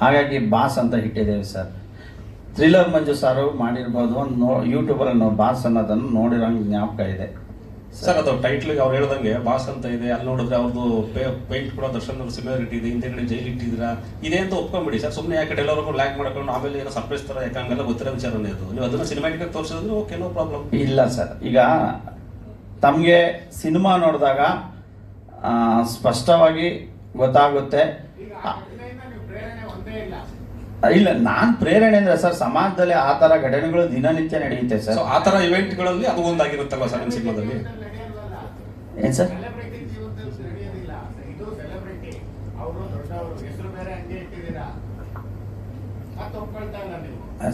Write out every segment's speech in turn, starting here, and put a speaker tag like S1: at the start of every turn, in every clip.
S1: ಹಾಗಾಗಿ ಬಾಸ್ ಅಂತ ಇಟ್ಟಿದ್ದೇವೆ ಸರ್. ಥ್ರಿಲ್ಲರ್ ಮಂಜು ಸಾರು ಮಾಡಿರ್ಬೋದು, ಒಂದು ಯೂಟ್ಯೂಬಲ್ಲಿ ನಾವು ಬಾಸ್ ಅನ್ನೋದನ್ನು ನೋಡಿರೋಂಗೆ ಜ್ಞಾಪಕ ಇದೆ
S2: ಸರ್. ಅದು ಟೈಟ್ಲಿಗೆ ಅವ್ರು ಹೇಳ್ದಂಗೆ ಬಾಸ್ ಅಂತ ಇದೆ, ಅಲ್ಲಿ ನೋಡಿದ್ರೆ ಅವ್ರದ್ದು ಪೇಂಟ್ ಕೂಡ ದರ್ಶನ್ ಅವ್ರ ಸಿಮಿಲಾರಿಟಿ ಇದೆ, ಹಿಂದೆ ಜೈಲ್ ಇಟ್ಟಿದ್ದೀರಾ ಇದೆ ಅಂತ ಒಪ್ಕೊಂಬಿಡಿ ಸರ್. ಸುಮ್ಮನೆ ಯಾಕೆ ಎಲ್ಲರಿಗೂ ಲ್ಯಾಕ್ ಮಾಡ್ಕೊಂಡು ಆಮೇಲೆ ಏನೋ ಸರ್ಪ್ರೈಸ್ ಥರ ಯಾಕೆ ಹಂಗೆಲ್ಲ ಗೊತ್ತಿರೋ ವಿಚಾರನೇ ಅದು. ನೀವು ಅದನ್ನು ಸಿನಿಮ್ಯಾಟಿಕ್ ಆಗಿ ತೋರಿಸಿದ್ರೆ ಓಕೆ, ನೋ ಪ್ರಾಬ್ಲಮ್.
S1: ಇಲ್ಲ ಸರ್, ಈಗ ತಮಗೆ ಸಿನಿಮಾ ನೋಡಿದಾಗ ಸ್ಪಷ್ಟವಾಗಿ ಗೊತ್ತಾಗುತ್ತೆ. ಇಲ್ಲ, ನಾನು ಪ್ರೇರಣೆ ಅಂದ್ರೆ ಸರ್, ಸಮಾಜದಲ್ಲಿ ಆ ಥರ ಘಟನೆಗಳು ದಿನನಿತ್ಯ ನಡೆಯುತ್ತೆ ಸರ್.
S2: ಆ ಥರ ಇವೆಂಟ್ಗಳಲ್ಲಿ ಅದು ಒಂದಾಗಿರುತ್ತಲ್ವ ಸರ್ ನಿಮ್ಮ ಸಿನಿಮಾದಲ್ಲಿ?
S1: ಏನು ಸರ್?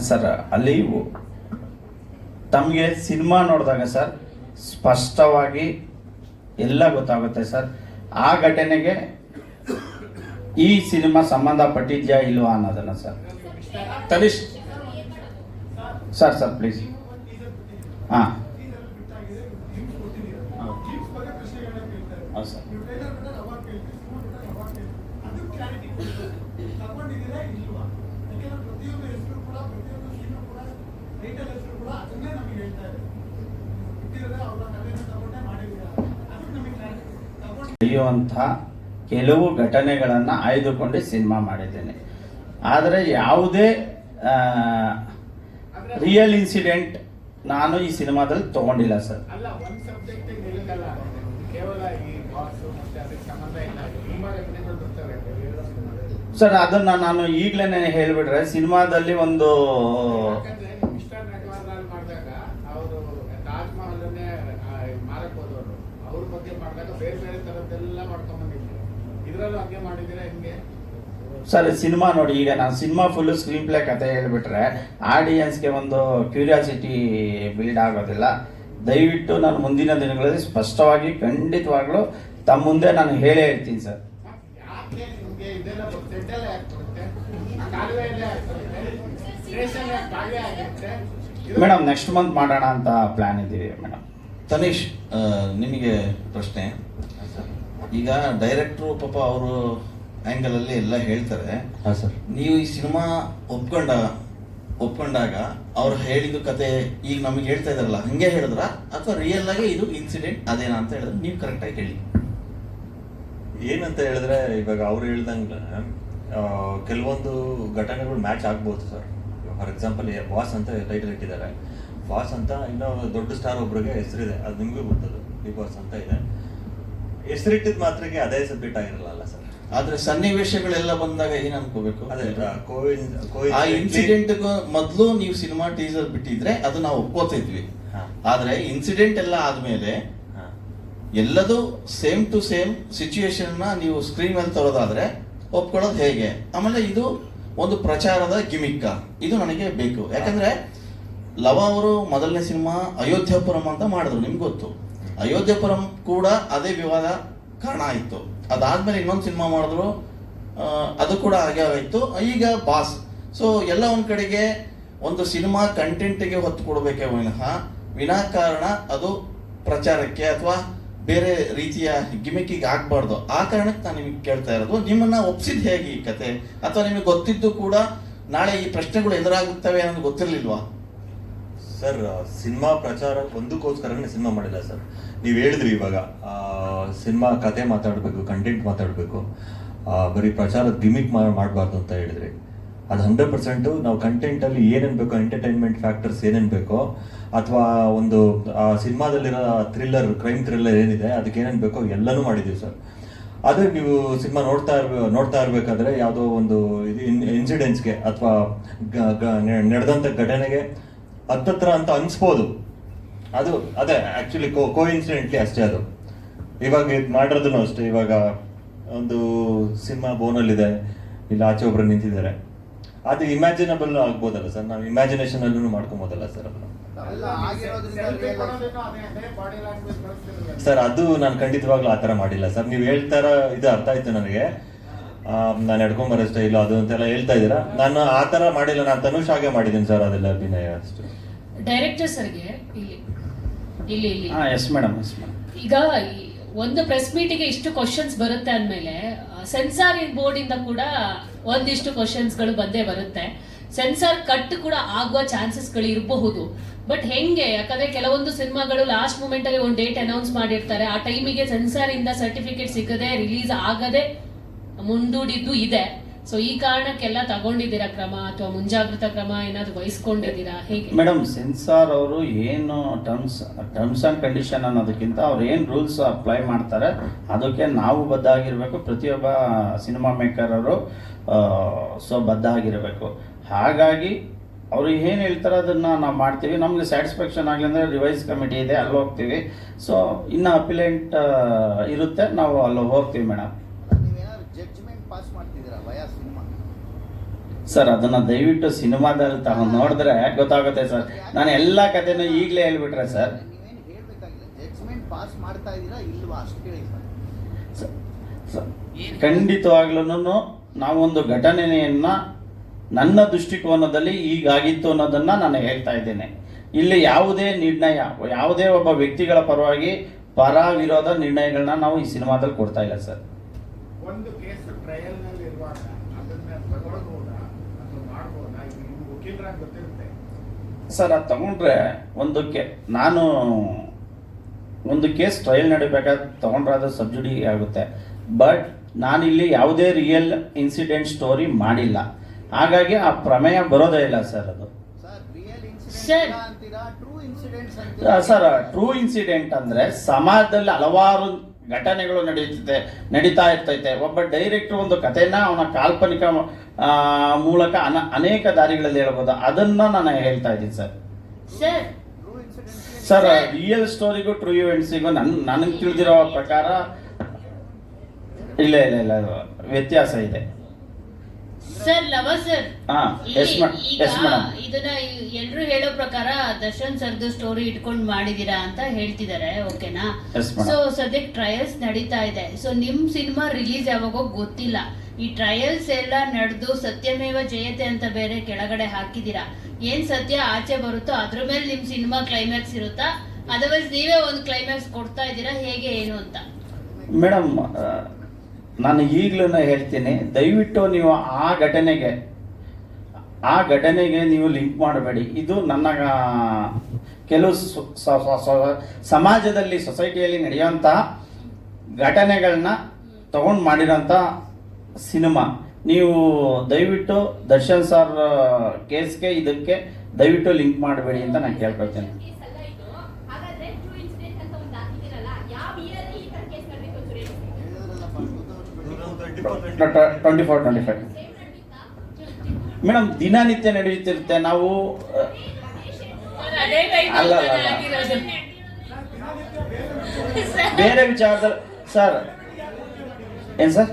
S1: ಸರ್, ಅಲ್ಲಿ ತಮಗೆ ಸಿನಿಮಾ ನೋಡಿದಾಗ ಸರ್ ಸ್ಪಷ್ಟವಾಗಿ ಎಲ್ಲ ಗೊತ್ತಾಗುತ್ತೆ ಸರ್. ಆ ಘಟನೆಗೆ ಈ ಸಿನಿಮಾ ಸಂಬಂಧಪಟ್ಟಿದ್ಯಾ ಇಲ್ವಾ ಅನ್ನೋದನ್ನ ಸರ್.
S2: Tanish
S1: sir please. ಹಾಂ ಹೌದು ಸರ್. ನಡೆಯುವಂಥ ಕೆಲವು ಘಟನೆಗಳನ್ನು ಆಯ್ದುಕೊಂಡು ಸಿನಿಮಾ ಮಾಡಿದ್ದೇನೆ. ಆದರೆ ಯಾವುದೇ ರಿಯಲ್ ಇನ್ಸಿಡೆಂಟ್ ನಾನು ಈ ಸಿನಿಮಾದಲ್ಲಿ ತಗೊಂಡಿಲ್ಲ ಸರ್. ಸರ್, ಅದನ್ನ ನಾನು ಈಗಲೇ ಹೇಳಿಬಿಟ್ರೆ ಸಿನಿಮಾದಲ್ಲಿ ಒಂದು ಸರ್ ಸಿನಿಮಾ ನೋಡಿ, ಈಗ ನಾನು ಸಿನಿಮಾ ಫುಲ್ ಸ್ಕ್ರೀನ್ ಪ್ಲೇ ಕತೆ ಹೇಳಿಬಿಟ್ರೆ ಆಡಿಯನ್ಸ್ಗೆ ಒಂದು ಕ್ಯೂರಿಯಾಸಿಟಿ ಬಿಲ್ಡ್ ಆಗೋದಿಲ್ಲ. ದಯವಿಟ್ಟು ನಾನು ಮುಂದಿನ ದಿನಗಳಲ್ಲಿ ಸ್ಪಷ್ಟವಾಗಿ ಖಂಡಿತವಾಗ್ಲೂ ತಮ್ಮ ಮುಂದೆ ನಾನು ಹೇಳೇ ಹೇಳ್ತೀನಿ ಸರ್. ಮೇಡಮ್, ನೆಕ್ಸ್ಟ್ ಮಂತ್ ಮಾಡೋಣ ಅಂತ ಪ್ಲಾನ್ ಇದ್ದೀವಿ ಮೇಡಮ್.
S3: ತನೀಶ್, ನಿಮಗೆ ಪ್ರಶ್ನೆ. ಈಗ ಡೈರೆಕ್ಟ್ರು ಪಾಪ ಅವರು ಆ್ಯಂಗಲಲ್ಲಿ ಎಲ್ಲ ಹೇಳ್ತಾರೆ.
S2: ಹಾಂ ಸರ್.
S3: ನೀವು ಈ ಸಿನಿಮಾ ಒಪ್ಕೊಂಡಾಗ ಅವ್ರು ಹೇಳಿದ ಕತೆ ಈಗ ನಮಗೆ ಹೇಳ್ತಾ ಇದಾರಲ್ಲ, ಹಂಗೆ ಹೇಳಿದ್ರ ಅಥವಾ ರಿಯಲ್ ಆಗಿ ಇದು ಇನ್ಸಿಡೆಂಟ್ ಅದೇನಾ ಅಂತ ಹೇಳಿದ್ರೆ ನೀವು ಕರೆಕ್ಟಾಗಿ ಹೇಳಿ.
S4: ಏನಂತ ಹೇಳಿದ್ರೆ, ಇವಾಗ ಅವ್ರು ಹೇಳ್ದಂಗೆ ಕೆಲವೊಂದು ಘಟನೆಗಳು ಮ್ಯಾಚ್ ಆಗ್ಬೋದು ಸರ್. ಫಾರ್ ಎಕ್ಸಾಂಪಲ್ ಬಾಸ್ ಅಂತ ಟೈಟಲ್ ಇಟ್ಟಿದ್ದಾರೆ. ಬಾಸ್ ಅಂತ ಇನ್ನೂ ದೊಡ್ಡ ಸ್ಟಾರ್ ಒಬ್ರಿಗೆ ಹೆಸರಿದೆ, ಅದು ನಿಮಗೂ ಗೊತ್ತದು, ಬಿಗ್ ಬಾಸ್ ಅಂತ ಇದೆ. ಹೆಸರಿಟ್ಟಿದ ಮಾತ್ರಕ್ಕೆ ಅದೇ ಸಬ್ಜೆಕ್ಟ್ ಆಗಿರಲ್ಲ ಸರ್.
S3: ಆದ್ರೆ ಸನ್ನಿವೇಶಗಳೆಲ್ಲ ಬಂದಾಗ ಏನ್ ಅನ್ಕೋಬೇಕು,
S4: ಅದೇ
S3: ಆ ಇನ್ಸಿಡೆಂಟ್ ಮೊದಲು ನೀವು ಸಿನಿಮಾ ಟೀಸರ್ ಬಿಟ್ಟಿದ್ರೆ ಅದು ನಾವು ಒಪ್ಕೋತಿದ್ವಿ. ಆದ್ರೆ ಇನ್ಸಿಡೆಂಟ್ ಎಲ್ಲ ಆದ್ಮೇಲೆ ಎಲ್ಲದೂ ಸೇಮ್ ಟು ಸೇಮ್ ಸಿಚುಯೇಷನ್ ನೀವು ಸ್ಕ್ರೀನ್ ಮೇಲೆ ತರೋದಾದ್ರೆ ಒಪ್ಕೊಳ್ಳೋದು ಹೇಗೆ? ಆಮೇಲೆ ಇದು ಒಂದು ಪ್ರಚಾರದ ಗಿಮಿಕ್ಕ, ಇದು ನನಗೆ ಬೇಕು. ಯಾಕಂದ್ರೆ ಲವ ಅವರು ಮೊದಲನೇ ಸಿನಿಮಾ ಅಯೋಧ್ಯಪುರಂ ಅಂತ ಮಾಡಿದ್ರು, ನಿಮ್ಗೆ ಗೊತ್ತು. ಅಯೋಧ್ಯಪುರಂ ಕೂಡ ಅದೇ ವಿವಾದ ಕಾರಣ ಆಯಿತು. ಅದಾದ್ಮೇಲೆ ಇನ್ನೊಂದು ಸಿನಿಮಾ ಮಾಡಿದ್ರು, ಅದು ಕೂಡ ಹಾಗೆ ಆಯಿತು. ಈಗ ಬಾಸ್. ಸೊ ಎಲ್ಲ ಒಂದ್ ಕಡೆಗೆ ಒಂದು ಸಿನಿಮಾ ಕಂಟೆಂಟ್ಗೆ ಹೊತ್ತು ಕೊಡಬೇಕೆ ವಿನಾಕಾರಣ ಅದು ಪ್ರಚಾರಕ್ಕೆ ಅಥವಾ ಬೇರೆ ರೀತಿಯ ಗಿಮಿಕಿಗೆ ಆಗ್ಬಾರ್ದು. ಆ ಕಾರಣಕ್ಕೆ ನಾನು ನಿಮಗೆ ಕೇಳ್ತಾ ಇರೋದು, ನಿಮ್ಮನ್ನ ಒಪ್ಸಿದ್ ಹೇಗೆ ಈ ಕತೆ? ಅಥವಾ ನಿಮಗೆ ಗೊತ್ತಿದ್ದು ಕೂಡ ನಾಳೆ ಈ ಪ್ರಶ್ನೆಗಳು ಎದುರಾಗುತ್ತವೆ ಅನ್ನೋದು ಗೊತ್ತಿರ್ಲಿಲ್ವಾ?
S4: ಸರ್, ಸಿನಿಮಾ ಪ್ರಚಾರ ಒಂದಕ್ಕೋಸ್ಕರನೇ ಸಿನಿಮಾ ಮಾಡಿಲ್ಲ ಸರ್. ನೀವು ಹೇಳಿದ್ರಿ ಇವಾಗ ಸಿನಿಮಾ ಕತೆ ಮಾತಾಡಬೇಕು, ಕಂಟೆಂಟ್ ಮಾತಾಡಬೇಕು, ಬರೀ ಪ್ರಚಾರದ ಗಿಮಿಕ್ ಮಾಡಬಾರ್ದು ಅಂತ ಹೇಳಿದ್ರಿ. ಅದು 100% ನಾವು ಕಂಟೆಂಟಲ್ಲಿ ಏನೇನು ಬೇಕೋ, ಎಂಟರ್ಟೈನ್ಮೆಂಟ್ ಫ್ಯಾಕ್ಟರ್ಸ್ ಏನೇನು ಬೇಕೋ, ಅಥವಾ ಒಂದು ಸಿನಿಮಾದಲ್ಲಿರೋ ಕ್ರೈಮ್ ಥ್ರಿಲ್ಲರ್ ಏನಿದೆ ಅದಕ್ಕೆ ಏನೇನು ಬೇಕೋ ಎಲ್ಲನೂ ಮಾಡಿದ್ದೀವಿ ಸರ್. ಅದೇ ನೀವು ಸಿನಿಮಾ ನೋಡ್ತಾ ಇರಬೇಕಾದ್ರೆ ಯಾವುದೋ ಒಂದು ಇನ್ಸಿಡೆನ್ಸ್ಗೆ ಅಥವಾ ನಡೆದಂಥ ಘಟನೆಗೆ ಹತ್ತತ್ರ ಅಂತ ಅನ್ಸ್ಬೋದು. ಅದೇ ಆಕ್ಚುಲಿ ಕೋ ಇನ್ಸಿಡೆಂಟ್ಲಿ ಅಷ್ಟೇ ಅದು. ಇವಾಗ ಮಾಡಿರೋದನ್ನು ಅಷ್ಟೇ. ಇವಾಗ ಒಂದು ಸಿನಿಮಾ ಬೋನಲ್ಲಿದೆ, ಇಲ್ಲಿ ಆಚೆ ಒಬ್ರು ನಿಂತಿದ್ದಾರೆ, ಅದು ಇಮ್ಯಾಜಿನಬಲ್ ಆಗ್ಬೋದಲ್ಲ ಸರ್. ನಾವು ಇಮ್ಯಾಜಿನೇಷನ್ ಅಲ್ಲೂ ಮಾಡ್ಕೊಬೋದಲ್ಲ ಸರ್ ಅದನ್ನು. ಸರ್, ಅದು ನಾನು ಖಂಡಿತವಾಗ್ಲೂ ಆ ಥರ ಮಾಡಿಲ್ಲ ಸರ್. ನೀವು ಹೇಳ್ತಾರ ಇದು ಅರ್ಥ ಆಯ್ತು ನನಗೆ. ನಾನು ಎಡ್ಕೊಂಬರಷ್ಟೇ ಇಲ್ಲ ಅದು ಅಂತೆಲ್ಲ ಹೇಳ್ತಾ ಇದ್ದೀರಾ. ನಾನು ಆ ಥರ ಮಾಡಿಲ್ಲ, ನಾನು ತನುಷ್ ಹಾಗೆ ಮಾಡಿದ್ದೀನಿ ಸರ್, ಅದೆಲ್ಲ ಅಭಿನಯ ಅಷ್ಟು.
S5: ಡೈರೆಕ್ಟರ್ ಸರ್ಗೆ ಇಲ್ಲಿ
S1: ಎಸ್ ಮೇಡಮ್.
S5: ಈಗ ಒಂದು ಪ್ರೆಸ್ ಮೀಟಿಗೆ ಇಷ್ಟು ಕ್ವಶನ್ಸ್ ಬರುತ್ತೆ ಅಂದಮೇಲೆ ಸೆನ್ಸಾರ್ ಬೋರ್ಡ್ ಇಂದ ಕೂಡ ಒಂದಿಷ್ಟು ಕ್ವಶನ್ಸ್ಗಳು ಬಂದೇ ಬರುತ್ತೆ. ಸೆನ್ಸಾರ್ ಕಟ್ ಕೂಡ ಆಗುವ ಚಾನ್ಸಸ್ಗಳು ಇರಬಹುದು. ಬಟ್ ಹೆಂಗೆ, ಯಾಕಂದ್ರೆ ಕೆಲವೊಂದು ಸಿನಿಮಾಗಳು ಲಾಸ್ಟ್ ಮೂಮೆಂಟ್ ಅಲ್ಲಿ ಒಂದು ಡೇಟ್ ಅನೌನ್ಸ್ ಮಾಡಿರ್ತಾರೆ, ಆ ಟೈಮಿಗೆ ಸೆನ್ಸಾರ್ ಇಂದ ಸರ್ಟಿಫಿಕೇಟ್ ಸಿಗದೆ ರಿಲೀಸ್ ಆಗದೆ ಮುಂದೂಡಿದ್ದು ಇದೆ. ಸೊ ಈ ಕಾರಣಕ್ಕೆಲ್ಲ ತಗೊಂಡಿದ್ದೀರಾ ಕ್ರಮ ಅಥವಾ ಮುಂಜಾಗ್ರತಾ ಕ್ರಮ ಏನಾದ್ರು ವಹಿಸ್ಕೊಂಡಿದ್ದೀರಾ, ಹೇಗೆ?
S1: ಮೇಡಮ್, ಸೆನ್ಸಾರ್ ಅವರು ಏನು ಟರ್ಮ್ಸ್ ಅಂಡ್ ಕಂಡೀಷನ್ ಅನ್ನೋದಕ್ಕಿಂತ ಅವ್ರು ಏನು ರೂಲ್ಸ್ ಅಪ್ಲೈ ಮಾಡ್ತಾರೆ ಅದಕ್ಕೆ ನಾವು ಬದ್ಧ ಆಗಿರಬೇಕು. ಪ್ರತಿಯೊಬ್ಬ ಸಿನಿಮಾ ಮೇಕರ್ ಅವರು ಬದ್ಧ ಆಗಿರಬೇಕು. ಹಾಗಾಗಿ ಅವರು ಏನು ಹೇಳ್ತಾರೆ ಅದನ್ನು ನಾವು ಮಾಡ್ತೀವಿ. ನಮಗೆ ಸ್ಯಾಟಿಸ್ಫ್ಯಾಕ್ಷನ್ ಆಗಲಿ ಅಂದರೆ ರಿವೈಸ್ ಕಮಿಟಿ ಇದೆ, ಅಲ್ಲಿ ಹೋಗ್ತೀವಿ. ಸೊ ಇನ್ನು ಅಪಿಲೆಂಟ್ ಇರುತ್ತೆ, ನಾವು ಅಲ್ಲಿ ಹೋಗ್ತೀವಿ ಮೇಡಮ್.
S6: ನೀವೇನಾದ್ರು ಜಡ್ಜ್ಮೆಂಟ್ ಪಾಸ್ ಮಾಡ್ತಿದ್ದೀರಾ ವಯಾ ಸಿನಿಮಾ?
S1: ಸರ್ ಅದನ್ನು ದಯವಿಟ್ಟು ಸಿನಿಮಾದಲ್ಲಿ ತಗೊಂಡು ನೋಡಿದ್ರೆ ಗೊತ್ತಾಗುತ್ತೆ ಸರ್. ನಾನು ಎಲ್ಲ ಕಥೆನೂ ಈಗಲೇ ಹೇಳ್ಬಿಟ್ರೆ ಸರ್.
S6: ನೀವೇನು ಹೇಳ್ಬೇಕಾಗಿಲ್ಲ, ಜಡ್ಜ್ಮೆಂಟ್ ಪಾಸ್ ಮಾಡ್ತಾ ಇದ್ದೀರಾ ಇಲ್ವಾ ಅಷ್ಟು ಕೇಳಿ ಸರ್.
S1: ಖಂಡಿತವಾಗ್ಲೂ ನಾವೊಂದು ಘಟನೆಯನ್ನು ನನ್ನ ದೃಷ್ಟಿಕೋನದಲ್ಲಿ ಈಗಾಗಿತ್ತು ಅನ್ನೋದನ್ನು ನಾನು ಹೇಳ್ತಾ ಇದ್ದೇನೆ. ಇಲ್ಲಿ ಯಾವುದೇ ನಿರ್ಣಯ, ಯಾವುದೇ ಒಬ್ಬ ವ್ಯಕ್ತಿಗಳ ಪರವಾಗಿ ಪರ ವಿರೋಧ ನಿರ್ಣಯಗಳನ್ನ ನಾವು ಈ ಸಿನಿಮಾದಲ್ಲಿ ಕೊಡ್ತಾ ಇಲ್ಲ ಸರ್.
S7: ಒಂದು ಕೇಸ್ ಟ್ರಯಲ್ ನಲ್ಲಿ ಇರುವಾಗ ಅದನ್ನ ತಗೊಳ್ಬಹುದಾ ಅಥವಾ ಮಾಡಬಹುದಾ? ಈಗ ನಿಮ್ಗೆ ವಕೀಲರಾಗಿ ಗೊತ್ತಿರುತ್ತೆ
S1: ಸರ್. ಅದು ತಗೊಂಡ್ರೆ ನಾನು ಒಂದು ಕೇಸ್ ಟ್ರಯಲ್ ನಡಿಬೇಕಾದ್ರೆ ತಗೊಂಡ್ರೆ ಅದು ಸಬ್ಜುಡಿ ಆಗುತ್ತೆ. ಬಟ್ ನಾನಿಲ್ಲಿ ಯಾವುದೇ ರಿಯಲ್ ಇನ್ಸಿಡೆಂಟ್ ಸ್ಟೋರಿ ಮಾಡಿಲ್ಲ, ಹಾಗಾಗಿ ಆ ಪ್ರಮೇಯ ಬರೋದೇ ಇಲ್ಲ ಸರ್. ಅದು
S6: ಸರ್ ರಿಯಲ್
S5: Sir.
S6: ಇನ್ಸಿಡೆಂಟ್ ಅಂತೀರಾ, ಟ್ರೂ ಇನ್ಸಿಡೆಂಟ್ಸ್ ಅಂತೀರಾ?
S1: ಸರ್, ಟ್ರೂ ಇನ್ಸಿಡೆಂಟ್ ಅಂದ್ರೆ ಸಮಾಜದಲ್ಲಿ ಹಲವಾರು ಘಟನೆಗಳು ನಡೀತಾ ಇರ್ತೈತೆ. ಒಬ್ಬ ಡೈರೆಕ್ಟರ್ ಒಂದು ಕಥೆನ ಅವನ ಕಾಲ್ಪನಿಕ ಮೂಲಕ ಅನೇಕ ದಾರಿಗಳಲ್ಲಿ ಹೇಳ್ಬೋದು. ಅದನ್ನ ನಾನು ಹೇಳ್ತಾ ಇದ್ದೀನಿ sir.
S5: Sir
S6: true incidents
S1: sir, real ಸ್ಟೋರಿಗೂ ಟ್ರೂ ಇವೆಂಟ್ಸಿಗೂ ನನಗೆ ತಿಳಿದಿರೋ ಪ್ರಕಾರ ಇಲ್ಲ ವ್ಯತ್ಯಾಸ ಇದೆ.
S5: ಸರ್ ಲವ ಸರ್,
S1: ಹಾ, ಎಸ್
S5: ಈಗ
S1: ಮೇಡಮ್.
S5: ಇದನ್ನ ಎಲ್ರು ಹೇಳೋ ಪ್ರಕಾರ ದರ್ಶನ್ ಸರ್ದು ಸ್ಟೋರಿ ಇಟ್ಕೊಂಡು ಮಾಡಿದೀರಾ ಅಂತ ಹೇಳ್ತಿದ್ದಾರೆ, ಓಕೆನಾ?
S1: Yes, madam.
S5: ಸೊ ಸದ್ಯಕ್ಕೆ ಟ್ರಯಲ್ಸ್ ನಡೀತಾ ಇದೆ. ಸೊ ನಿಮ್ ಸಿನಿಮಾ ರಿಲೀಸ್ ಯಾವಾಗೋ ಗೊತ್ತಿಲ್ಲ. ಈ ಟ್ರಯಲ್ಸ್ ಎಲ್ಲ ನಡೆದು ಸತ್ಯಮೇವ ಜಯತೆ ಅಂತ ಬೇರೆ ಕೆಳಗಡೆ ಹಾಕಿದೀರಾ. ಏನ್ ಸತ್ಯ ಆಚೆ ಬರುತ್ತೋ ಅದ್ರ ಮೇಲೆ ನಿಮ್ ಸಿನಿಮಾ ಕ್ಲೈಮ್ಯಾಕ್ಸ್ ಇರುತ್ತಾ, ಅದರ್ವೈಸ್ ನೀವೇ ಒಂದು ಕ್ಲೈಮ್ಯಾಕ್ಸ್ ಕೊಡ್ತಾ ಇದ್ದೀರಾ, ಹೇಗೆ ಏನು ಅಂತ?
S1: ಮೇಡಮ್, ನಾನು ಈಗಲೂ ಹೇಳ್ತೀನಿ, ದಯವಿಟ್ಟು ನೀವು ಆ ಘಟನೆಗೆ ನೀವು ಲಿಂಕ್ ಮಾಡಬೇಡಿ. ಇದು ನನ್ನ ಕೆಲವು ಸಮಾಜದಲ್ಲಿ ಸೊಸೈಟಿಯಲ್ಲಿ ನಡೆಯುವಂತಹ ಘಟನೆಗಳನ್ನ ತಗೊಂಡು ಮಾಡಿರೋಂಥ ಸಿನಿಮಾ. ನೀವು ದಯವಿಟ್ಟು ದರ್ಶನ್ ಸರ್ ಕೇಸ್ಗೆ ಇದಕ್ಕೆ ದಯವಿಟ್ಟು ಲಿಂಕ್ ಮಾಡಬೇಡಿ ಅಂತ ನಾನು ಕೇಳ್ಕೊಳ್ತೇನೆ.
S6: ಹೇಳಿದ್ರಲ್ಲ
S1: 24-25 ಮೇಡಮ್, ದಿನನಿತ್ಯ ನಡೆಯುತ್ತಿರುತ್ತೆ. ನಾವು
S5: ಅದೇ time
S1: ಅಲ್ಲ,
S5: ಅಲ್ಲಿ
S1: ಅಲ್ಲ.
S5: ಆಗಿರೋದು.
S1: ಬೇರೆ ವಿಚಾರದಲ್ಲಿ ಸರ್. ಏನ್ ಸರ್?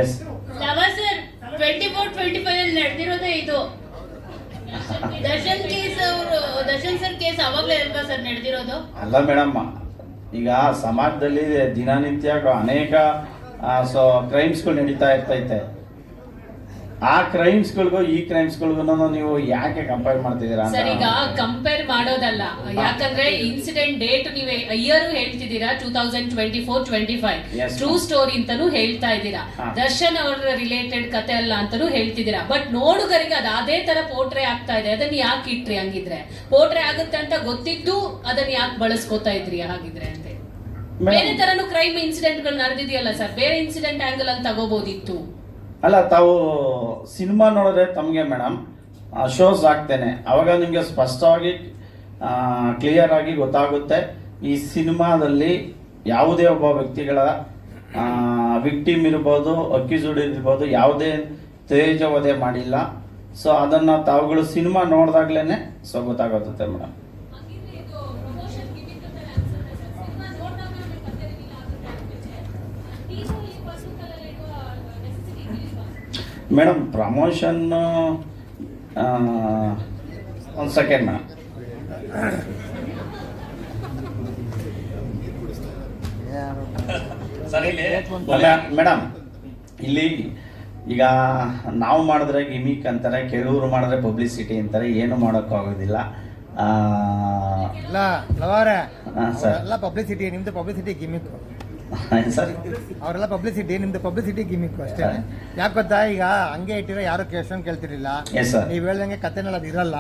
S1: ಎಸ್
S5: ಲವ ಸರ್, 24-25 ಅಲ್ಲಿ ನಡೆದಿರೋದೇ ಇದು. ದರ್ಶನ್ ಸರ್ ಕೇಸ್ ಅವಾಗ್ಲೇ ಅಲ್ವಾ ಸರ್ ನಡೆದಿರೋದು?
S1: ಅಲ್ಲ ಮೇಡಮ್, ಈಗ ಸಮಾಜದಲ್ಲಿ ದಿನನಿತ್ಯ ಅನೇಕ ಕ್ರೈಮ್ಸ್ಗಳು ನಡೀತಾ ಇರ್ತೈತೆ. ಆ ಕ್ರೈಮ್ಸ್ಗಳಿಗೂ ಈ ಕ್ರೈಮ್ಸ್ಗಳಿಗೂ ನೀವು ಯಾಕೆ ಕಂಪೇರ್ ಮಾಡ್ತಿದ್ದೀರಾ
S5: ಸರ್, ಈಗ
S1: ಅಂತ.
S5: ಕಂಪೇರ್ ಮಾಡೋದಲ್ಲ, ಯಾಕಂದ್ರೆ ಇನ್ಸಿಡೆಂಟ್ ಡೇಟ್ ನೀವೇ ಇಯರ್ ಹೇಳ್ತಿದ್ದೀರಾ 2024-25
S1: Yes,
S5: ಟ್ರೂ
S1: ma'am.
S5: ಸ್ಟೋರಿ ಅಂತಾನು ಹೇಳ್ತಾ ಇದ್ದೀರಾ.
S1: ಹಾ.
S5: ದರ್ಶನ್ ಅವರ ರಿಲೇಟೆಡ್ ಕತೆ ಅಲ್ಲ ಅಂತಾನು ಹೇಳ್ತಿದ್ದೀರಾ. ಬಟ್ ನೋಡುಗರಿಗೆ ಅದು ಅದೇ ತರ ಪೋರ್ಟ್ರೇ ಆಗ್ತಾ ಇದೆ. ಅದನ್ನ ಯಾಕೆ ಇಟ್ರಿ? ಹಂಗಿದ್ರೆ ಪೋರ್ಟ್ರೇ ಆಗುತ್ತೆ ಅಂತ ಗೊತ್ತಿದ್ದು ಅದನ್ನ ಯಾಕೆ ಬಳಸ್ಕೋತಾ ಇದ್ರಿ ಹಾಗಿದ್ರೆ ಅಂತ? ಬೇರೆ ತರನು ಕ್ರೈಮ್ ಇನ್ಸಿಡೆಂಟ್ ಗಳು ನಡೆದಿದೆಯಲ್ಲ ಸರ್, ಬೇರೆ ಇನ್ಸಿಡೆಂಟ್ ಆಂಗಲ್ ಅಲ್ಲಿ ತಗೋಬಹುದಿತ್ತು.
S1: ಅಲ್ಲ, ತಾವು ಸಿನಿಮಾ ನೋಡಿದ್ರೆ ತಮಗೆ ಮೇಡಮ್ ಶೋಸ್ ಆಗ್ತೇನೆ, ಅವಾಗ ನಿಮಗೆ ಸ್ಪಷ್ಟವಾಗಿ ಕ್ಲಿಯರ್ ಆಗಿ ಗೊತ್ತಾಗುತ್ತೆ ಈ ಸಿನಿಮಾದಲ್ಲಿ ಯಾವುದೇ ಒಬ್ಬ ವ್ಯಕ್ತಿಗಳ ವಿಕ್ಟಿಮ್ ಇರ್ಬೋದು, ಅಕ್ಯೂಸ್ಡ್ ಇರ್ಬೋದು, ಯಾವುದೇ ತೇಜವಧೆ ಮಾಡಿಲ್ಲ. ಸೊ ಅದನ್ನು ತಾವುಗಳು ಸಿನಿಮಾ ನೋಡಿದಾಗ್ಲೇ ಗೊತ್ತಾಗುತ್ತೆ ಮೇಡಮ್. ಮೇಡಮ್, ಪ್ರಮೋಷನ್ ಒಂದು ಸೆಕೆಂಡ್ ಮೇಡಮ್.
S2: ಸರ್ ಇಲ್ಲಿ
S1: ಮೇಡಮ್, ಇಲ್ಲಿ ಈಗ ನಾವು ಮಾಡಿದ್ರೆ ಗಿಮಿಕ್ ಅಂತಾರೆ, ಕೆಲವರು ಮಾಡಿದ್ರೆ ಪಬ್ಲಿಸಿಟಿ ಅಂತಾರೆ, ಏನು ಮಾಡೋಕ್ಕಾಗೋದಿಲ್ಲ.
S8: ಇಲ್ಲ ಲವಾರೆ,
S1: ಸರ್,
S8: ಎಲ್ಲ ಪಬ್ಲಿಸಿಟಿ, ನಿಮ್ದು ಪಬ್ಲಿಸಿಟಿ ಗಿಮಿಕ್.
S1: ಸರ್
S8: ಅವರೆಲ್ಲ ಪಬ್ಲಿಸಿಟಿ, ನಿಮ್ದು ಪಬ್ಲಿಸಿಟಿ ಗಿಮಿಕ್ ಅಷ್ಟೇ. ಯಾಕೆ ಗೊತ್ತಾ, ಈಗ ಹಂಗೆ ಇಟ್ಟಿರೋ ಯಾರು ಕ್ವೆಶ್ಚನ್ ಕೇಳ್ತಿರ್ಲಿಲ್ಲ.
S1: Yes, sir.
S8: ನೀವು ಹೇಳ್ದಂಗೆ ಕಥೆನಲ್ಲಿ ಅದು ಇರಲ್ಲ.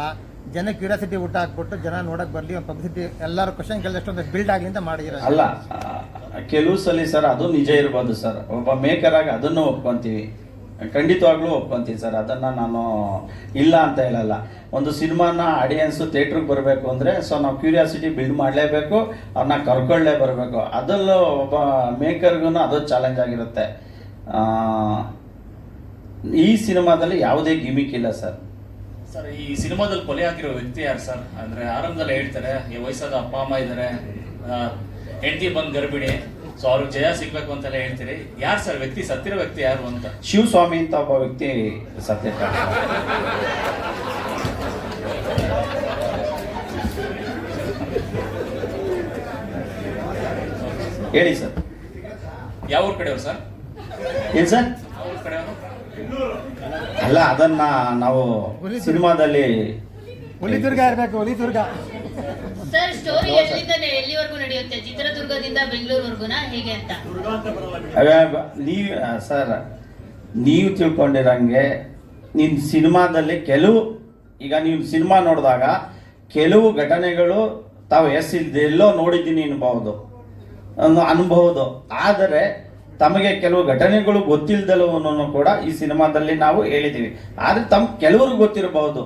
S8: ಜನ ಕ್ಯೂರಿಯಾಸಿಟಿ ಊಟ ಹಾಕ್ಬಿಟ್ಟು ಜನ ನೋಡಕ್ ಬರ್ಲಿ, ಒಂದು ಪಬ್ಲಿಸಿಟಿ ಎಲ್ಲರೂ ಕ್ವಶನ್ ಕೇಳಿದಷ್ಟು ಒಂದು ಬಿಲ್ಡ್ ಆಗಲಿ ಅಂತ ಮಾಡಿರೋ.
S1: ಅಲ್ಲ, ಕೆಲವು ಸಲ ಸರ್ ಅದು ನಿಜ ಇರ್ಬೋದು ಸರ್. ಒಬ್ಬ ಮೇಕರ್ ಆಗಿ ಅದನ್ನು ಒಪ್ಕೊಂತೀವಿ, ಖಂಡಿತವಾಗ್ಲೂ ಒಪ್ಕೊಂತೀವಿ ಸರ್. ಅದನ್ನು ನಾನು ಇಲ್ಲ ಅಂತ ಹೇಳಲ್ಲ. ಒಂದು ಸಿನಿಮಾನ ಆಡಿಯನ್ಸು ಥಿಯೇಟ್ರಿಗೆ ಬರಬೇಕು ಅಂದರೆ ಸೊ ನಾವು ಕ್ಯೂರಿಯಾಸಿಟಿ ಬಿಲ್ಡ್ ಮಾಡಲೇಬೇಕು, ಅವ್ರನ್ನ ಕರ್ಕೊಳ್ಳೇ ಬರಬೇಕು. ಅದರಲ್ಲೂ ಒಬ್ಬ ಮೇಕರ್ಗೂ ಅದು ಚಾಲೆಂಜ್ ಆಗಿರುತ್ತೆ. ಈ ಸಿನಿಮಾದಲ್ಲಿ ಯಾವುದೇ ಗಿಮಿಕ್ ಇಲ್ಲ ಸರ್.
S9: ಸರ್, ಈ ಸಿನಿಮಾದಲ್ಲಿ ಕೊಲೆ ಆಗಿರೋ ವ್ಯಕ್ತಿ ಯಾರು ಸರ್? ಅಂದ್ರೆ ಆರಂಭದಲ್ಲಿ ಹೇಳ್ತಾರೆ ಈ ವಯಸ್ಸಾದ ಅಪ್ಪ ಅಮ್ಮ ಇದ್ದಾರೆ, ಹೆಂಡತಿ ಬಂದು ಗರ್ಭಿಣಿ, ಸೊ ಅವ್ರಿಗೆ ಜಯ ಸಿಗ್ಬೇಕು ಅಂತೆಲ್ಲ ಹೇಳ್ತೀರಿ. ಯಾರು ಸರ್ ವ್ಯಕ್ತಿ, ಸತ್ತಿರೋ ವ್ಯಕ್ತಿ ಯಾರು ಅಂತ?
S1: ಶಿವಸ್ವಾಮಿ ಅಂತ ಒಬ್ಬ ವ್ಯಕ್ತಿ ಸತ್ಯ. ಹೇಳಿ ಸರ್.
S9: ಯಾವ ಊರ್ ಕಡೆಯವ್ರು ಸರ್?
S1: ಏನ್ ಸರ್?
S9: ಯಾವ ಊರ್ ಕಡೆಯವರು?
S1: ಅಲ್ಲ, ಅದನ್ನ ನಾವು ಸಿನಿಮಾದಲ್ಲಿ
S8: ಹುಲಿದುರ್ಗ ಇರಬೇಕು, ಹುಲಿದುರ್ಗ.
S5: ಸರ್, ಸ್ಟೋರಿ ಎಲ್ಲಿವರೆಗೂ ನಡೆಯುತ್ತೆ? ಚಿತ್ರದುರ್ಗದಿಂದ ಬೆಂಗಳೂರುವರೆಗುನಾ ಹೇಗೆ ಅಂತ?
S1: ನೀವು ತಿಳ್ಕೊಂಡಿರಂಗೆ ನಿನ್ನ ಸಿನಿಮಾದಲ್ಲಿ ಈಗ ನೀವು ಸಿನಿಮಾ ನೋಡಿದಾಗ ಕೆಲವು ಘಟನೆಗಳು ತಾವು ಎಲ್ಲೋ ನೋಡಿದ್ದೀನಿ ಅನ್ಬಹುದು. ಆದರೆ ತಮಗೆ ಕೆಲವು ಘಟನೆಗಳು ಗೊತ್ತಿಲ್ಲದಲ್ಲೂ ಕೂಡ ಈ ಸಿನಿಮಾದಲ್ಲಿ ನಾವು ಹೇಳಿದ್ದೀವಿ. ಆದರೆ ಕೆಲವ್ರಿಗೆ ಗೊತ್ತಿರಬಹುದು.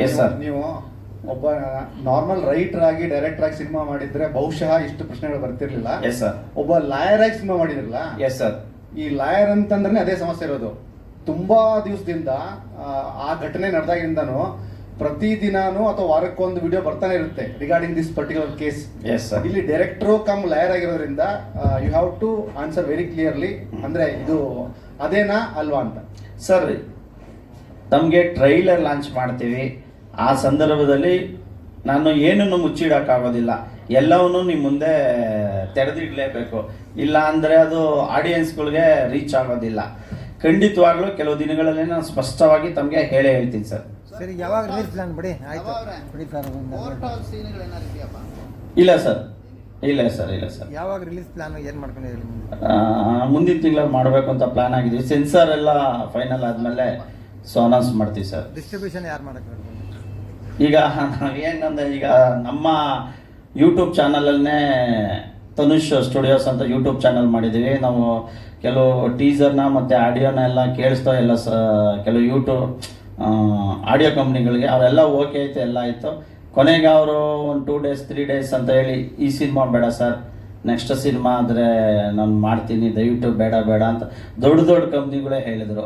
S1: Yes sir.
S10: ನೀವು ಒಬ್ಬ ನಾರ್ಮಲ್ ರೈಟರ್ ಆಗಿ ಡೈರೆಕ್ಟರ್ ಆಗಿ ಸಿನಿಮಾ ಮಾಡಿದ್ರೆ ಬಹುಶಃ ಇಷ್ಟು ಪ್ರಶ್ನೆಗಳು ಬರ್ತಿರ್ಲಿಲ್ಲ.
S1: Yes sir.
S10: ಒಬ್ಬ ಲಾಯರ್ ಆಗಿ ಸಿನಿಮಾ ಮಾಡಿದ್ರಲ್ಲ.
S1: Yes sir.
S10: ಈ ಲಾಯರ್ ಅಂತಂದ್ರೆ ಅದೇ ಸಮಸ್ಯೆ ಇರೋದು. ತುಂಬಾ ದಿವಸದಿಂದ ಆ ಘಟನೆ ನಡೆದಾಗಿಂದನು ಪ್ರತಿದಿನಾನು ಅಥವಾ ವಾರಕ್ಕೊಂದು ವಿಡಿಯೋ ಬರ್ತಾನೆ ಇರುತ್ತೆ regarding this particular case.
S1: Yes sir.
S10: ಇಲ್ಲಿ ಡೈರೆಕ್ಟರ್ ಕಮ್ ಲಾಯರ್ ಆಗಿರೋದ್ರಿಂದ you have to answer very clearly, ಅಂದ್ರೆ ಇದು ಅದೇನಾ ಅಲ್ವಾ ಅಂತ.
S1: ಸರ್, ನಮಗೆ ಟ್ರೈಲರ್ ಲಾಂಚ್ ಮಾಡ್ತೀವಿ. ಆ ಸಂದರ್ಭದಲ್ಲಿ ನಾನು ಏನನ್ನು ಮುಚ್ಚಿಡೋಕ್ಕಾಗೋದಿಲ್ಲ, ಎಲ್ಲವನ್ನೂ ನಿಮ್ಮ ಮುಂದೆ ತೆರೆದಿಡಲೇಬೇಕು. ಇಲ್ಲ ಅಂದರೆ ಅದು ಆಡಿಯನ್ಸ್ಗಳಿಗೆ ರೀಚ್ ಆಗೋದಿಲ್ಲ. ಖಂಡಿತವಾಗ್ಲೂ ಕೆಲವು ದಿನಗಳಲ್ಲಿ ನಾನು ಸ್ಪಷ್ಟವಾಗಿ ತಮಗೆ ಹೇಳ್ತೀನಿ ಸರ್.
S8: ಸರಿ, ಯಾವಾಗ ರಿಲೀಸ್ ಪ್ಲಾನ್ ಬಿಡಿ. ಆಯ್ತು,
S1: ಇಲ್ಲ ಸರ್, ಇಲ್ಲ ಸರ್, ಇಲ್ಲ ಸರ್.
S8: ಯಾವಾಗ ರಿಲೀಸ್ ಪ್ಲಾನ್ ಏನು ಮಾಡ್ಕೊಂಡಿದ್ದೀರಿ?
S1: ಮುಂದಿನ ತಿಂಗಳಲ್ಲಿ ಮಾಡಬೇಕು ಅಂತ ಪ್ಲಾನ್ ಆಗಿದ್ದೀವಿ. ಸೆನ್ಸಾರ್ ಎಲ್ಲ ಫೈನಲ್ ಆದಮೇಲೆ ಸೊ ಅನೌನ್ಸ್ ಮಾಡ್ತೀವಿ ಸರ್.
S8: ಡಿಸ್ಟ್ರಿಬ್ಯೂಷನ್ ಯಾರು ಮಾಡಕ್ಕೆ?
S1: ಈಗ ನಾವೇನಂದ್ರೆ ಈಗ ನಮ್ಮ ಯೂಟ್ಯೂಬ್ ಚಾನಲನ್ನೇ ತನುಷ್ ಸ್ಟುಡಿಯೋಸ್ ಅಂತ ಯೂಟ್ಯೂಬ್ ಚಾನಲ್ ಮಾಡಿದ್ದೀವಿ. ನಾವು ಕೆಲವು ಟೀಸರ್ನ ಮತ್ತು ಆಡಿಯೋನ ಎಲ್ಲ ಕೇಳಿಸ್ತಾ ಎಲ್ಲ ಕೆಲವು ಯೂಟ್ಯೂಬ್ ಆಡಿಯೋ ಕಂಪ್ನಿಗಳಿಗೆ ಅವರೆಲ್ಲ ಓಕೆ ಆಯಿತು, ಎಲ್ಲ ಆಯಿತು. ಕೊನೆಗೆ ಅವರು ಒಂದು 2 days 3 days ಅಂತ ಹೇಳಿ ಈ ಸಿನಿಮಾ ಬೇಡ ಸರ್, ನೆಕ್ಸ್ಟ್ ಸಿನಿಮಾ ಆದರೆ ನಾನು ಮಾಡ್ತೀನಿ, ದಯವಿಟ್ಟು ಬೇಡ ಅಂತ ದೊಡ್ಡ ಕಂಪ್ನಿಗಳೇ ಹೇಳಿದರು.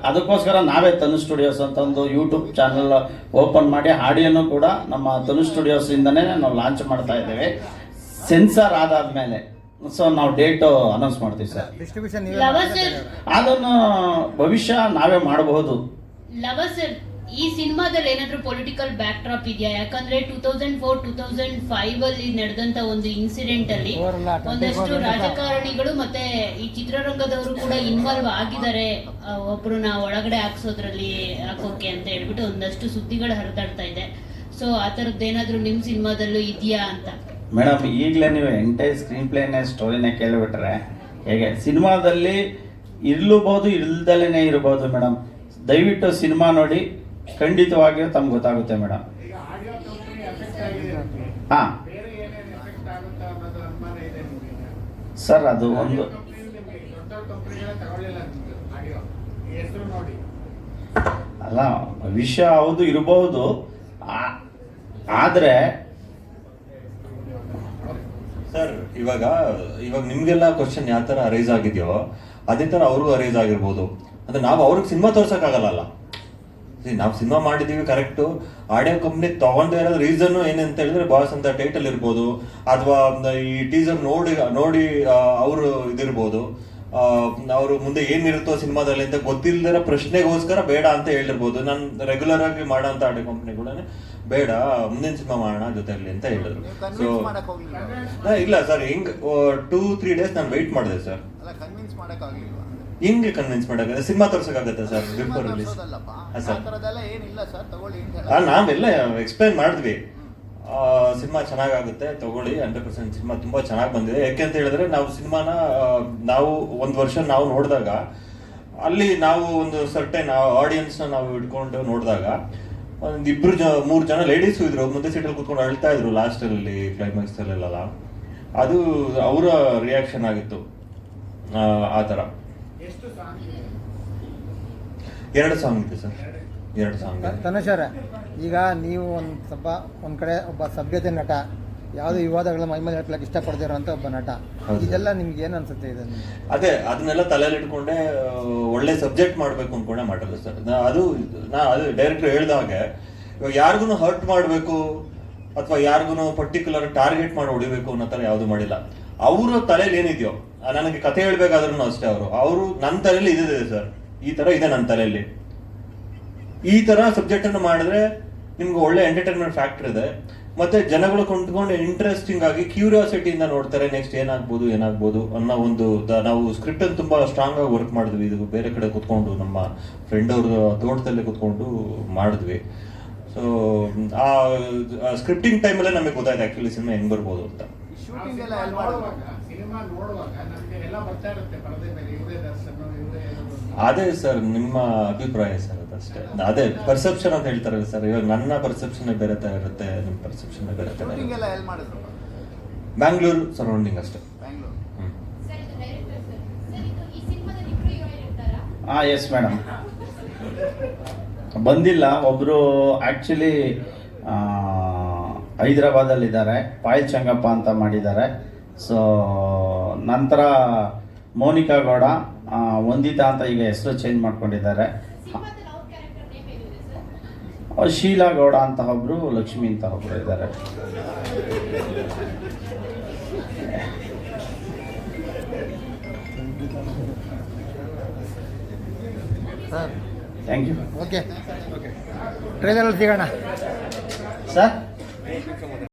S1: ಅದಕ್ಕೋಸ್ಕರ ನಾವೇ ತನುಷ್ ಸ್ಟುಡಿಯೋಸ್ ಅಂತ ಒಂದು ಯೂಟ್ಯೂಬ್ ಚಾನಲ್ ಓಪನ್ ಮಾಡಿ ಆಡಿಯೋನು ಕೂಡ ನಮ್ಮ ತನುಷ್ ಸ್ಟುಡಿಯೋಸ್ ಇಂದನೇ ನಾವು ಲಾಂಚ್ ಮಾಡ್ತಾ ಇದ್ದೇವೆ. ಸೆನ್ಸಾರ್ ಆದಾದ್ಮೇಲೆ ಸೊ ನಾವು ಡೇಟ್ ಅನೌನ್ಸ್ ಮಾಡ್ತೀವಿ ಸರ್.
S8: ಡಿಸ್ಟ್ರಿಬ್ಯೂಷನ್
S5: ಅದನ್ನು
S1: ಭವಿಷ್ಯ ನಾವೇ ಮಾಡಬಹುದು.
S5: ಸರ್, ಈ ಸಿನಿಮಾದಲ್ಲಿ ಏನಾದ್ರೂ ಪೊಲಿಟಿಕಲ್ ಬ್ಯಾಕ್ ಡ್ರಾಪ್ ಇದೆಯಾ? ಯಾಕಂದ್ರೆ 2004-2005 ಅಲ್ಲಿ ನಡೆದಂತ ಒಂದು ಇನ್ಸಿಡೆಂಟ್ ಅಲ್ಲಿ ಒಂದಷ್ಟು ರಾಜಕಾರಣಿಗಳು ಮತ್ತೆ ಈ ಚಿತ್ರರಂಗದವರು ಕೂಡ ಇನ್ವಾಲ್ವ್ ಆಗಿದ್ದಾರೆ, ಒಬ್ರನ್ನ ಒಳಗಡೆ ಹಾಕೋಕೆ ಅಂತ ಹೇಳ್ಬಿಟ್ಟು ಒಂದಷ್ಟು ಸುದ್ದಿಗಳು ಹರಿದಾಡ್ತಾ ಇದೆ. ಸೊ ಆ ತರದ್ದು ಏನಾದ್ರು ನಿಮ್ ಸಿನಿಮಾದಲ್ಲೂ ಇದೆಯಾ ಅಂತ?
S1: ಮೇಡಮ್, ಈಗಲೇ ನೀವು ಎಂಟೈರ್ ಸ್ಕ್ರೀನ್ ಪ್ಲೇನೇ ಸ್ಟೋರಿನೇ ಕೇಳಿಬಿಟ್ರೆ ಹೇಗೆ? ಸಿನಿಮಾದಲ್ಲಿ ಇರ್ಲೂಬಹುದು, ಇಲ್ದಲೇ ಇರಬಹುದು ಮೇಡಮ್. ದಯವಿಟ್ಟು ಸಿನಿಮಾ ನೋಡಿ, ಖಂಡಿತವಾಗಿಯೂ ತಮ್ಗೆ ಗೊತ್ತಾಗುತ್ತೆ ಮೇಡಮ್.
S7: ಈಗ ಆಡಿಯೋ ಕಂಪನಿ ಎಫೆಕ್ಟ್ ಆಗಿದೆ,
S1: ಹಾಂ
S7: ಬೇರೆ ಏನೇನು ಎಫೆಕ್ಟ್ ಆಗುತ್ತಾ ಅನ್ನೋದು ಅನುಮಾನ ಇದೆ ನಿಮಗೆ?
S1: ಸರ್, ಅದು ಒಂದು
S7: ದೊಡ್ಡ ಕಂಪನಿಗಳೇ ತಗೊಳ್ಳಿಲ್ಲ ನಿಮ್ಗೆ ಆಡಿಯೋ ಹೆಸರು ನೋಡಿ.
S1: ಅಲ್ಲ, ವಿಷಯ ಹೌದು ಇರಬಹುದು, ಆದರೆ
S4: ಸರ್ ಇವಾಗ ನಿಮ್ಗೆಲ್ಲ ಕ್ವಶನ್ ಯಾವ ತರ ಅರೈಸ್ ಆಗಿದೆಯೋ ಅದೇ ತರ ಅವ್ರಿಗೂ ಅರೈಸ್ ಆಗಿರ್ಬೋದು. ಅಂದ್ರೆ ನಾವು ಅವ್ರಿಗೆ ಸಿನಿಮಾ ತೋರ್ಸಕ್ಕಾಗಲ್ಲ. ನಾವು ಸಿನಿಮಾ ಮಾಡಿದೀವಿ ಕರೆಕ್ಟು. ಆಡಿಯೋ ಕಂಪ್ನಿ ತಗೊಂಡೇ ಇರೋದು ರೀಸನ್ ಏನಂತ ಹೇಳಿದ್ರೆ ಬಾಸ್ ಅಂತ ಟೈಟಲ್ ಇರ್ಬೋದು, ಅಥವಾ ಈ ಟೀಸರ್ ನೋಡಿ ಅವರು ಇದಿರ್ಬೋದು, ಅವರು ಮುಂದೆ ಏನಿರುತ್ತೋ ಸಿನಿಮಾದಲ್ಲಿ ಅಂತ ಗೊತ್ತಿಲ್ಲದಿರೋ ಪ್ರಶ್ನೆಗೋಸ್ಕರ ಬೇಡ ಅಂತ ಹೇಳಿರ್ಬೋದು. ನಾನು ರೆಗ್ಯುಲರ್ ಆಗಿ ಮಾಡೋ ಅಂತ ಆಡಿಯೋ ಕಂಪ್ನಿ ಕೂಡ ಬೇಡ, ಮುಂದಿನ ಸಿನಿಮಾ ಮಾಡೋಣ ಜೊತೆಲಿ ಅಂತ ಹೇಳಿದ್ರು. ಸೊ ಇಲ್ಲ ಸರ್, ಹಿಂಗ್ 2-3 days ನಾನು ವೆಯ್ಟ್ ಮಾಡಿದೆ ಸರ್. ಹಿಂಗೆ ಕನ್ವಿನ್ಸ್ ಮಾಡಕ್ಕಾಗತ್ತೆ? ಸಿನಿಮಾ ತೋರ್ಸಕ್ಕಾಗತ್ತೆ ಸರ್ ಬಿಫೋರ್ ರಿಲೀಸ್? ನಾವೆಲ್ಲ ಎಕ್ಸ್ಪ್ಲೈನ್ ಮಾಡಿದ್ವಿ. ಸಿನಿಮಾ ಚೆನ್ನಾಗಾಗುತ್ತೆ, ತಗೊಳ್ಳಿ. 100% ಸಿನಿಮಾ ತುಂಬ ಚೆನ್ನಾಗಿ ಬಂದಿದೆ. ಯಾಕೆಂತ ಹೇಳಿದ್ರೆ ನಾವು ಸಿನಿಮಾನ ನಾವು ಒಂದು ವರ್ಷ ನಾವು ನೋಡಿದಾಗ ಅಲ್ಲಿ ನಾವು ಒಂದು ಸರ್ಟೆನ್ ಆಡಿಯನ್ಸ್ನ ನಾವು ಇಟ್ಕೊಂಡು ನೋಡಿದಾಗ ಒಂದು 2-3 ಜನ ಲೇಡೀಸು ಇದ್ರು, ಮುಂದೆ ಸೀಟಲ್ಲಿ ಕೂತ್ಕೊಂಡು ಅಳ್ತಾ ಇದ್ರು ಲಾಸ್ಟಲ್ಲಿ, ಕ್ಲೈಮ್ಯಾಕ್ಸಲ್ಲೆಲ್ಲ. ಅದು ಅವರ ರಿಯಾಕ್ಷನ್ ಆಗಿತ್ತು ಆ ಥರ.
S7: ಎಷ್ಟು ಸಾಂಗ್ ಇದೆ?
S4: 2 ಸಾಂಗ್ ಇದೆ ಸರ್, 2 ಸಾಂಗ್ ಇದೆ.
S8: ತನುಷರೇ, ಈಗ ನೀವು ಒಂದು ಕಡೆ ಒಬ್ಬ ಸಭ್ಯತೆ ನಟ, ಯಾವುದೇ ವಿವಾದಗಳ ಮೈಮೇಲೆ ಹೇಳ್ಕೊಳ್ಳೋಕೆ ಇಷ್ಟಪಡ್ದಿರೋ ಅಂತ ಒಬ್ಬ ನಟ,
S4: ಹೌದು.
S8: ಇದೆಲ್ಲ ನಿಮ್ಗೆ ಏನು ಅನ್ಸುತ್ತೆ ಇದನ್ನು?
S4: ಅದೇ ಅದನ್ನೆಲ್ಲ ತಲೆಯಲ್ಲಿ ಇಟ್ಕೊಂಡೆ ಒಳ್ಳೆ ಸಬ್ಜೆಕ್ಟ್ ಮಾಡಬೇಕು ಅನ್ಕೊಂಡೆ ಮಾಡಿರೋದು ಸರ್. ಅದು ಡೈರೆಕ್ಟರ್ ಹೇಳ್ದಾಗೆ ಇವಾಗ ಯಾರಿಗೂ ಹರ್ಟ್ ಮಾಡಬೇಕು ಅಥವಾ ಯಾರಿಗೂ ಪರ್ಟಿಕ್ಯುಲರ್ ಟಾರ್ಗೆಟ್ ಮಾಡಿ ಹೊಡಿಬೇಕು ಅನ್ನೋ ಥರ ಯಾವುದು ಮಾಡಿಲ್ಲ. ಅವರ ತಲೆಯಲ್ಲಿ ಏನಿದೆಯೋ, ನನಗೆ ಕತೆ ಹೇಳ್ಬೇಕಾದ್ರೂ ಅಷ್ಟೇ, ಅವರು ನನ್ನ ತಲೆಯಲ್ಲಿ ಇದಿದೆ ಸರ್, ಈ ಥರ ಇದೆ ನನ್ನ ತಲೆಯಲ್ಲಿ, ಈ ಥರ ಸಬ್ಜೆಕ್ಟನ್ನು ಮಾಡಿದ್ರೆ ನಿಮ್ಗೆ ಒಳ್ಳೆ ಎಂಟರ್ಟೈನ್ಮೆಂಟ್ ಫ್ಯಾಕ್ಟರ್ ಇದೆ. ಮತ್ತೆ ಜನಗಳು ಕೊಂಡ್ಕೊಂಡು ಇಂಟ್ರೆಸ್ಟಿಂಗ್ ಆಗಿ ಕ್ಯೂರಿಯಾಸಿಟಿಯಿಂದ ನೋಡ್ತಾರೆ ನೆಕ್ಸ್ಟ್ ಏನಾಗ್ಬೋದು ಅನ್ನೋ ಒಂದು ನಾವು ಸ್ಕ್ರಿಪ್ಟ್ ಅನ್ನು ತುಂಬಾ ಸ್ಟ್ರಾಂಗ್ ಆಗಿ ವರ್ಕ್ ಮಾಡಿದ್ವಿ. ಇದು ಬೇರೆ ಕಡೆ ಕುತ್ಕೊಂಡು ನಮ್ಮ ಫ್ರೆಂಡ್ ಅವ್ರ ತೋಟದಲ್ಲಿ ಕುತ್ಕೊಂಡು ಮಾಡಿದ್ವಿ. ಸೊ ಆ ಸ್ಕ್ರಿಪ್ಟಿಂಗ್ ಟೈಮಲ್ಲೇ ನಮಗೆ ಗೊತ್ತಾಯ್ತು ಆಕ್ಚುಲಿ ಸಿನಿಮಾ ಹೆಂಗ್ ಬರ್ಬೋದು ಅಂತ.
S6: ಶೂಟಿಂಗ್ ಎಲ್ಲ ಎಲ್ಲಿ
S7: ಸಿನಿಮಾ ನೋಡುವಾಗ ನಮಗೆ ಎಲ್ಲ ಬರ್ತಾ ಇರುತ್ತೆ ಪರದೆ ಮೇಲೆ, ಇವರೇ ದರ್ಶನ, ಇವರೇ
S4: ಅದೇ ಸರ್ ನಿಮ್ಮ ಅಭಿಪ್ರಾಯ ಸರ್, ಅದಷ್ಟೇ. ಅದೇ ಪರ್ಸೆಪ್ಷನ್ ಅಂತ ಹೇಳ್ತಾರಲ್ಲ ಸರ್, ಇವಾಗ ನನ್ನ ಪರ್ಸೆಪ್ಷನ್ ಬೇರೆ ತರ ಇರುತ್ತೆ, ನಿಮ್ಮ ಪರ್ಸೆಪ್ಷನ್ ಬೇರೆ ತರ
S6: ಶೂಟಿಂಗ್ ಎಲ್ಲ
S4: ಇರುತ್ತೆ.
S6: ಎಲ್ಲಿ ಮಾಡಿದ್ರು?
S4: ಬ್ಯಾಂಗ್ಳೂರ್ ಸರೌಂಡಿಂಗ್ ಅಷ್ಟೇ.
S6: ಬ್ಯಾಂಗ್ಳೂರ್.
S1: ಎಸ್ ಮೇಡಮ್, ಬಂದಿಲ್ಲ. ಒಬ್ಬರು ಆ್ಯಕ್ಚುಲಿ ಹೈದರಾಬಾದಲ್ಲಿದ್ದಾರೆ, ಪಾಯಲ್ ಚಂಗಪ್ಪ ಅಂತ ಮಾಡಿದ್ದಾರೆ. ಸೊ ನಂತರ ಮೋನಿಕಾ ಗೌಡ, ವಂದಿತಾ ಅಂತ ಈಗ ಹೆಸರು ಚೇಂಜ್ ಮಾಡ್ಕೊಂಡಿದ್ದಾರೆ. ಶೀಲಾ ಗೌಡ ಅಂತ ಒಬ್ಬರು, ಲಕ್ಷ್ಮಿ ಅಂತ ಒಬ್ಬರು ಇದ್ದಾರೆ.
S8: Sir
S1: thank you.
S8: ಓಕೆ, ಟ್ರೈಲರಲ್ಲಿ ಸಿಗೋಣ
S1: ಸರ್.